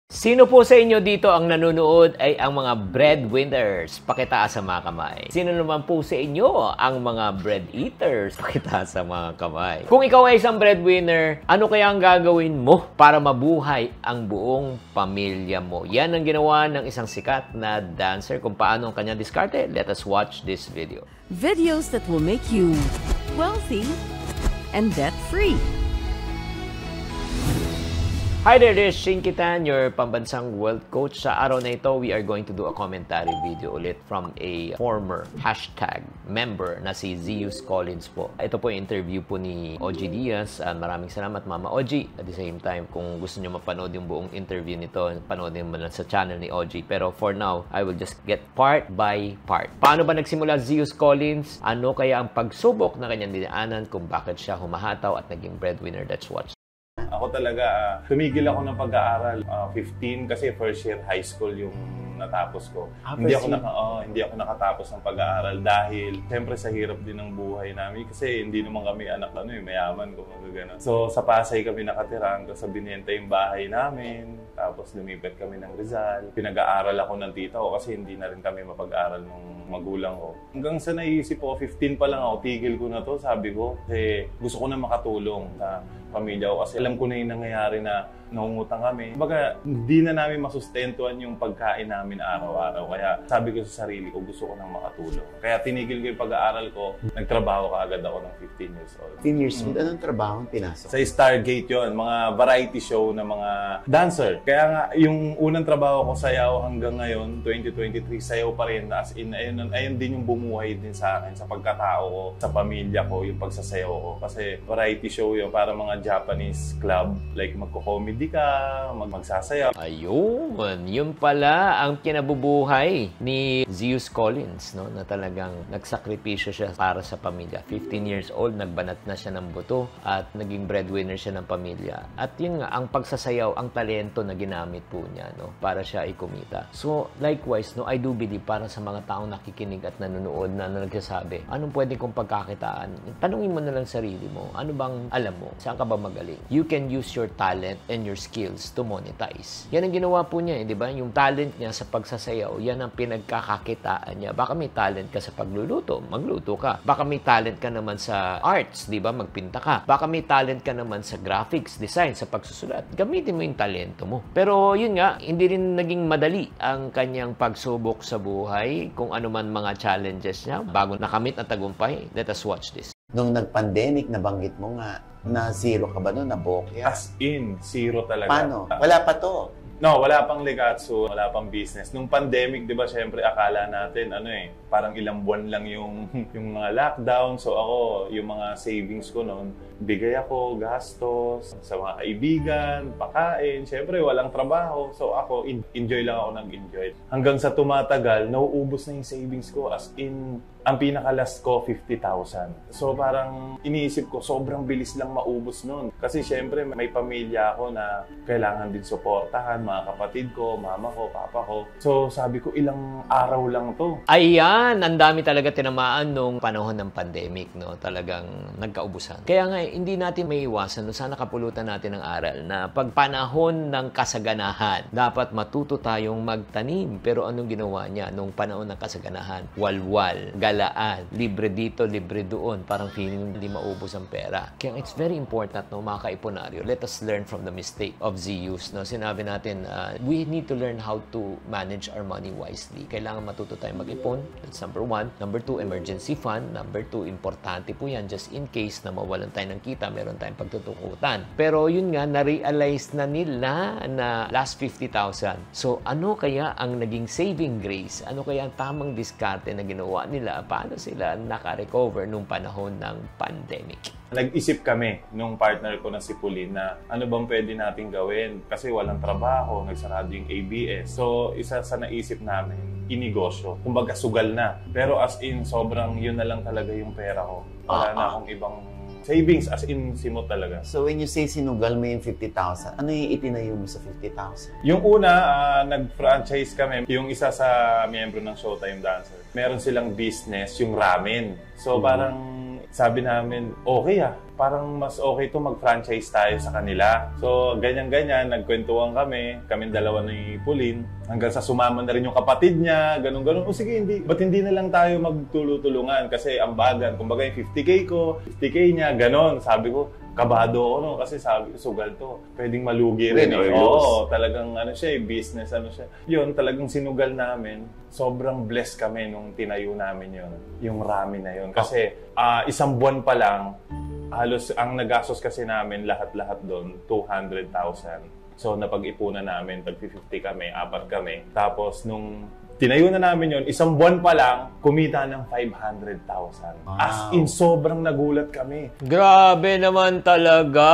Sino po sa inyo dito ang nanonood ay ang mga breadwinners? Pakitaas sa mga kamay. Sino naman po sa inyo ang mga bread eaters? Pakitaas sa mga kamay. Kung ikaw ay isang breadwinner, ano kaya ang gagawin mo para mabuhay ang buong pamilya mo? Yan ang ginawa ng isang sikat na dancer. Kung paano ang kanyang diskarte, let us watch this video. Videos that will make you wealthy and debt-free. Hi there, this is Shinkitan, your pambansang wealth coach. Sa araw na ito, we are going to do a commentary video ulit from a former hashtag member na si Zeus Collins po. Ito po yung interview po ni OG Diaz. Maraming salamat, Mama OG. At the same time, kung gusto nyo mapanood yung buong interview nito, panoodin mo lang sa channel ni OG. Pero for now, I will just get part by part. Paano ba nagsimula Zeus Collins? Ano kaya ang pagsubok na kanyang dinaanan kung bakit siya humahataw at naging breadwinner? Let's watch. Ako talaga, tumigil ako ng pag-aaral. 15 kasi first year high school yung natapos ko. Hindi ako nakatapos ng pag-aaral dahil siyempre sa hirap din ng buhay namin kasi hindi naman kami anak mayaman kung gano'n. So sa Pasay kami nakatira hanggang sa binenta yung bahay namin. Tapos lumipat kami ng Rizal. Pinag-aaral ako ng tita ko kasi hindi na rin kami mapag-aaral ng magulang ko. Hanggang sa naisip ko, 15 pa lang ako, tigil ko na to, sabi ko. Kasi gusto ko na makatulong sa pamilya ko kasi alam ko na yung nangyayari na nangungutang kami. Kumbaga, hindi na namin masustentuhan yung pagkain namin araw-araw. Kaya sabi ko sa sarili ko, gusto ko nang makatulong. Kaya tinigil ko yung pag-aaral ko. Nagtrabaho kaagad ako ng 15 years old. 15 years old? Anong trabaho ang pinasok? Sa Stargate yon, mga variety show na mga dancer. Kaya nga, yung unang trabaho ko sayaw hanggang ngayon, 2023, sayaw pa rin. As in, ayun din yung bumuhay din sa akin, sa pagkatao ko, sa pamilya ko, yung pagsasayaw ko. Kasi variety show yun, para mga Japanese club, like magko-comedy ka, magsasayaw. Ayun, yun pala ang kinabubuhay ni Zeus Collins, no? Na talagang nagsakripisyo siya para sa pamilya. 15 years old, nagbanat na siya ng buto at naging breadwinner siya ng pamilya. At yun nga, ang pagsasayaw, ang talento na ginamit po niya, no? Para siya ay kumita. So, likewise, no, I do believe para sa mga taong nakikinig at nanonood na nagsasabi, anong pwede kong pagkakitaan? Tanungin mo na lang sarili mo, ano bang alam mo? Saan ka ba magaling? You can use your talent and your skills to monetize. Yan ang ginawa po niya, di ba? Yung talent niya sa pagsasayaw, yan ang pinagkakakitaan niya. Baka may talent ka sa pagluluto, magluto ka. Baka may talent ka naman sa arts, di ba? Magpinta ka. Baka may talent ka naman sa graphics, design, sa pagsusulat. Gamitin mo yung talento mo. Pero yun nga, hindi rin naging madali ang kanyang pagsubok sa buhay, kung ano man mga challenges niya, bago nakamit ang tagumpay. Let us watch this. Nung nag-pandemic, nabanggit mo nga, na zero ka ba noon? Nabokya? As in, zero talaga. Paano? Wala pa to. No, wala pang legatso, wala pang business. Nung pandemic, 'di ba, syempre akala natin parang ilang buwan lang yung mga lockdown. So ako, yung mga savings ko noon, bigay ako gastos sa mga kaibigan, pakain, syempre walang trabaho. So ako, enjoy lang ako nag-enjoy. Hanggang sa tumatagal, nauubos na yung savings ko, as in ang pinaka-last ko, 50,000. So parang iniisip ko, sobrang bilis lang maubos nun. Kasi syempre may pamilya ako na kailangan din suportahan, mga kapatid ko, mama ko, papa ko. So sabi ko, ilang araw lang to. Ayan, ang dami talaga tinamaan nung panahon ng pandemic, no? Talagang nagkaubusan. Kaya nga, hindi natin may iwasan, no? Sana kapulutan natin ng aral na pag panahon ng kasaganahan, dapat matuto tayong magtanim. Pero anong ginawa niya nung panahon ng kasaganahan? Walwal, galaan, libre dito, libre doon. Parang feeling hindi maubos ang pera. Kaya it's very important, no, mga kaipunaryo, let us learn from the mistake of Zeus. No? Sinabi natin, we need to learn how to manage our money wisely. Kailangan matuto tayong mag-ipon. That's number 1. Number 2, emergency fund. Number 2, importante po yan. Just in case na mawalan tayo ng kita, meron tayong pagtutukutan. Pero yun nga, na-realize na nila na last 50,000. So, ano kaya ang naging saving grace? Ano kaya ang tamang diskarte na ginawa nila? Paano sila naka-recover nung panahon ng pandemic? Nag-isip kami nung partner ko na si Pauline na ano bang pwede natin gawin kasi walang trabaho, nagsarado yung ABS. So, isa sa naisip namin, inegosyo. Kumbaga, sugal na. Pero as in, sobrang yun na lang talaga yung pera ko. Wala na akong ibang savings, as in, simot talaga. So, when you say sinugal mo yung 50,000, ano yung itinayo mo sa 50,000? Yung una, nag-franchise kami. Yung isa sa miyembro ng Showtime Dancer, meron silang business, yung ramen. So, parang sabi namin, okay parang mas okay to mag-franchise tayo sa kanila. So, ganyan-ganyan, nagkwentuhan kaming dalawa ni Pauline, hanggang sa sumama na rin yung kapatid niya, ganun-ganun. O sige, ba't hindi na lang tayo magtulutulungan? Kasi ambagan, kumbaga yung 50K ko, 50K niya, ganun. Sabi ko, kabado ako, no? Kasi sabi ko, sugal to. Pwedeng malugi rin. Oo, talagang business, siya. Yun, talagang sinugal namin. Sobrang blessed kami nung tinayo namin yun. Yung ramen na yun. Kasi isang buwan pa lang, halos ang nagastos kasi namin lahat-lahat doon, 200,000. So, napag-ipunan namin, tag 50 kami, 4 kami. Tapos, nung tinayo na namin yon, isang buwan pa lang, kumita ng 500,000. Wow. As in, sobrang nagulat kami. Grabe naman talaga!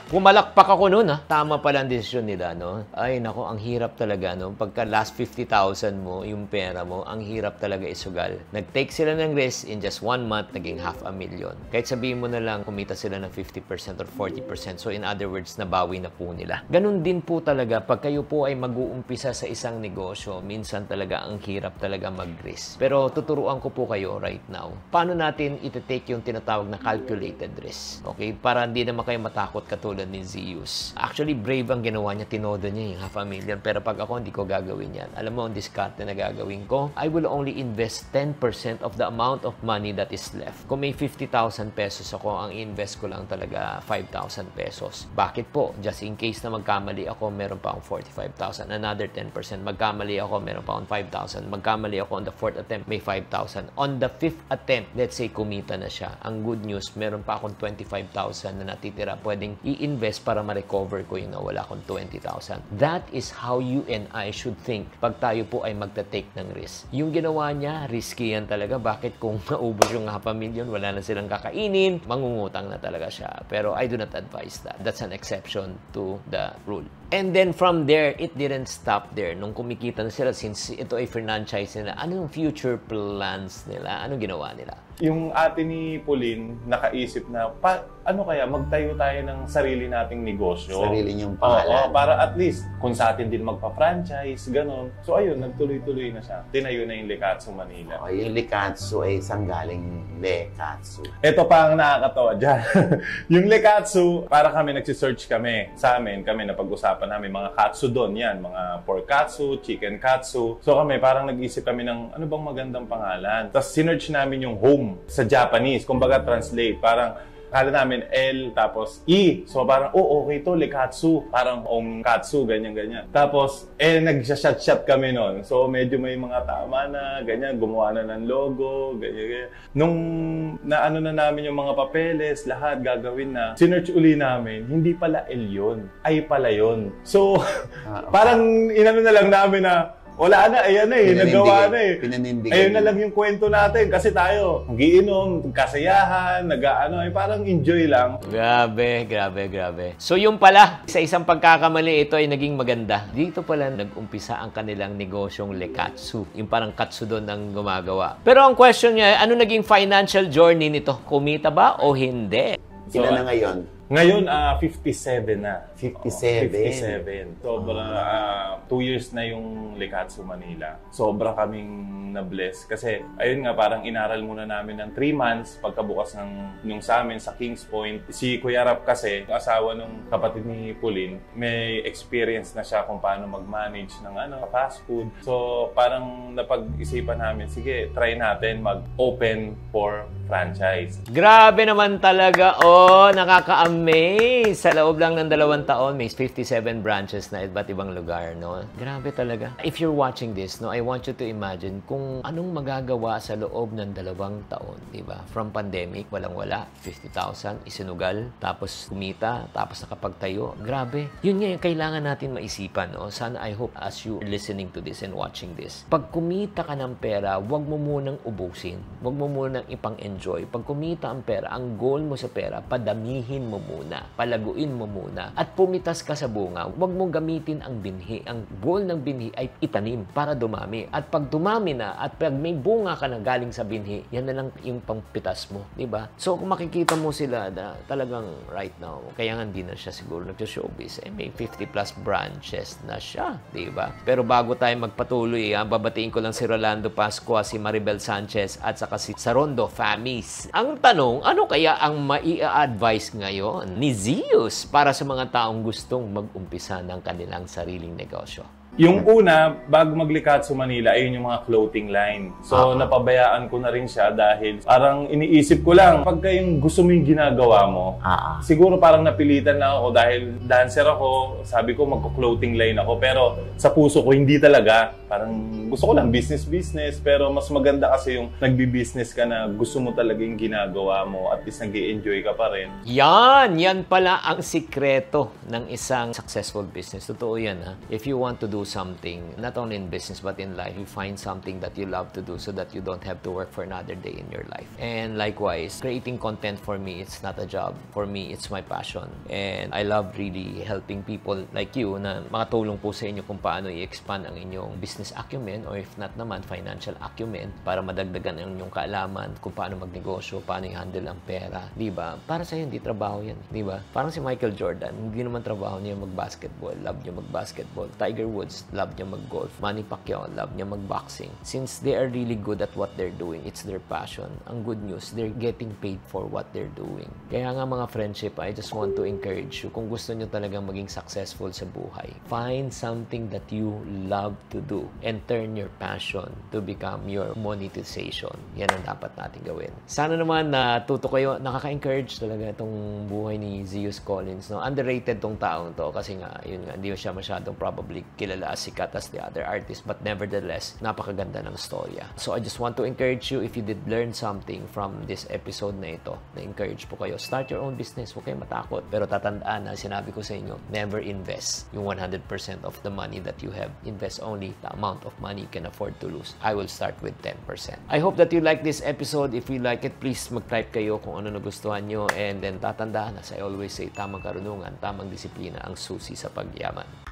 Pumalakpak ako noon, ha? Tama pala ang desisyon nila, no? Ay, nako, ang hirap talaga, no? Pagka last 50,000 mo, yung pera mo, ang hirap talaga isugal. Nag-take sila ng risk in just 1 month, naging 500,000. Kahit sabihin mo na lang, kumita sila ng 50% or 40%. So, in other words, nabawi na po nila. Ganun din po talaga, pag kayo po ay mag-uumpisa sa isang negosyo, minsan talaga ang hirap talaga mag-risk. Pero tuturuan ko po kayo right now, paano natin iti-take yung tinatawag na calculated risk. Okay? Para hindi naman kayo matakot katulad ni Zeus. Actually, brave ang ginawa niya. Tinodo niya yung 500,000. Pero pag ako, hindi ko gagawin yan. Alam mo, ang diskarte na gagawin ko, I will only invest 10% of the amount of money that is left. Kung may 50,000 pesos ako, ang invest ko lang talaga 5,000 pesos. Bakit po? Just in case na magkamali ako, meron pa akong 45,000. Another 10%. Magkamali ako, meron pa akong 5,000. Magkamali ako on the 4th attempt, may 5,000. On the 5th attempt, let's say kumita na siya. Ang good news, meron pa akong 25,000 na natitira. Pwedeng i-invest para ma-recover ko yung nawala kong 20,000. That is how you and I should think pag tayo po ay magta-take ng risk. Yung ginawa niya, risky yan talaga. Bakit kung naubos yung 500,000, wala na silang kakainin, mangungutang na talaga siya. Pero I do not advise that. That's an exception to the rule. And then from there, it didn't stop there. Nung kumikita na sila, since ito ay franchise nila, ano yung future plans nila? Ano ginawa nila? Yung ate ni Pauline, nakaisip na, ano kaya, magtayo tayo ng sarili nating negosyo. Sarili niyong pangalan. Oo, para at least, kung sa atin din magpa-franchise, gano'n. So ayun, nagtuloy-tuloy na siya. Tinayo na yung Lekatsu Manila. Okay, yung Lekatsu ay isang galing Lekatsu. Ito pa ang nakakatawa dyan. Yung Lekatsu, para kami nagsisearch kami. Sa amin, kami napag-usapan namin, mga katsu doon yan. Mga pork katsu, chicken katsu. So kami, parang nag-isip kami ng, ano bang magandang pangalan? Tapos sinearch namin yung home sa Japanese. Kumbaga translate. Parang, kala namin L, tapos E. So parang, okay to, Lekatsu. Parang katsu, ganyan-ganyan. Tapos, nag-shot-shot kami nun. So medyo may mga tama na, ganyan, gumawa na ng logo, ganyan-ganyan. Nung naano na namin yung mga papeles, lahat gagawin na, sinearch uli namin, hindi pala L yun. Ay pala yun. So, parang inano na lang namin na, wala na, ayan na nagawa na Ayun na lang yung kwento natin. Kasi tayo, magiinom, kasayahan, parang enjoy lang. Grabe, grabe, grabe. So yung pala, sa isang pagkakamali, ito ay naging maganda. Dito pala nag-umpisa ang kanilang negosyong Lekatsu. Yung parang katsudon ang gumagawa. Pero ang question niya, ano naging financial journey nito? Kumita ba o hindi? Sila na ngayon? Ngayon, 57 na. 57? Sobra, 2 years na yung Lekatsu Manila. Sobra kaming na-bless. Kasi, ayun nga, parang inaral muna namin ng 3 months pagkabukas nung sa amin sa Kings Point. Si Kuya Rap kasi, yung asawa nung kapatid ni Pauline, may experience na siya kung paano mag-manage ng fast food. So, parang napag-isipan namin, sige, try natin mag-open for franchise. Grabe naman talaga. Nakaka-amaze. Sa loob lang ng 2 taon, may 57 branches na iba't ibang lugar, no? Grabe talaga. If you're watching this, no, I want you to imagine kung anong magagawa sa loob ng 2 taon, di ba? From pandemic, walang-wala, 50,000, isinugal, tapos kumita, tapos nakapagtayo. Grabe. Yun nga yung kailangan natin maisipan, no? Sana, I hope, as you listening to this and watching this, pag kumita ka ng pera, wag mo munang ubusin. Wag mo munang ipang-enjoy. Pag kumita ang pera, ang goal mo sa pera, padamihin mo muna, palaguin mo muna, at pumitas ka sa bunga. Huwag mong gamitin ang binhi. Ang goal ng binhi ay itanim para dumami. At pag dumami na, at pag may bunga ka na galing sa binhi, yan na lang yung pangpitas mo. Diba? So, kung makikita mo sila na talagang right now, kaya nga hindi na siya siguro nag-showbiz, may 50 plus branches na siya. Diba? Pero bago tayo magpatuloy, babatiin ko lang si Rolando Pascua, si Maribel Sanchez, at saka si Sarondo family. matamis. Ang tanong, ano kaya ang mai-advise ngayon ni Zeus para sa mga taong gustong mag-umpisa ng kanilang sariling negosyo? Yung una, bago maglikha sa Manila, ayun yung mga clothing line. So, napabayaan ko na rin siya dahil parang iniisip ko lang, pagka yung gusto mo yung ginagawa mo, siguro parang napilitan lang ako dahil dancer ako, sabi ko magko-clothing line ako, pero sa puso ko hindi talaga. Parang gusto ko lang business, pero mas maganda kasi yung nagbi-business ka na gusto mo talaga yung ginagawa mo at least nag-i-enjoy ka pa rin. Yan pala ang sikreto ng isang successful business. Totoo yan, ha? If you want to do something, not only in business but in life, you find something that you love to do so that you don't have to work for another day in your life. And likewise, creating content for me, it's not a job. For me, it's my passion. And I love really helping people like you na makatulong po sa inyo kung paano i-expand ang inyong business acumen or if not naman, financial acumen para madagdagan ang inyong kaalaman kung paano magnegosyo, paano i-handle ang pera. Diba? Para sa'yo, hindi trabaho yan. Diba? Parang si Michael Jordan, hindi naman trabaho niya mag-basketball. Love niya mag-basketball. Tiger Woods, love niya mag-golf. Manny Pacquiao, love niya mag-boxing. Since they are really good at what they're doing, it's their passion. Ang good news, they're getting paid for what they're doing. Kaya nga mga friendship, I just want to encourage you, kung gusto nyo talagang maging successful sa buhay, find something that you love to do and turn your passion to become your monetization. Yan ang dapat natin gawin. Sana naman natuto kayo, nakaka-encourage talaga itong buhay ni Zeus Collins. No? Underrated tong taong to kasi nga, yun nga, hindi siya masyadong probably kilala as sikat as the other artists, but nevertheless, napakaganda ng storya. So I just want to encourage you, if you did learn something from this episode na ito, na-encourage po kayo, start your own business, huwag kayong matakot. Pero tatandaan na, sinabi ko sa inyo, never invest yung 100% of the money that you have. Invest only the amount of money you can afford to lose. I will start with 10%. I hope that you like this episode. If you like it, please mag-type kayo kung ano nagustuhan nyo, and then tatandaan, as I always say, tamang karunungan, tamang disiplina ang susi sa pagyaman.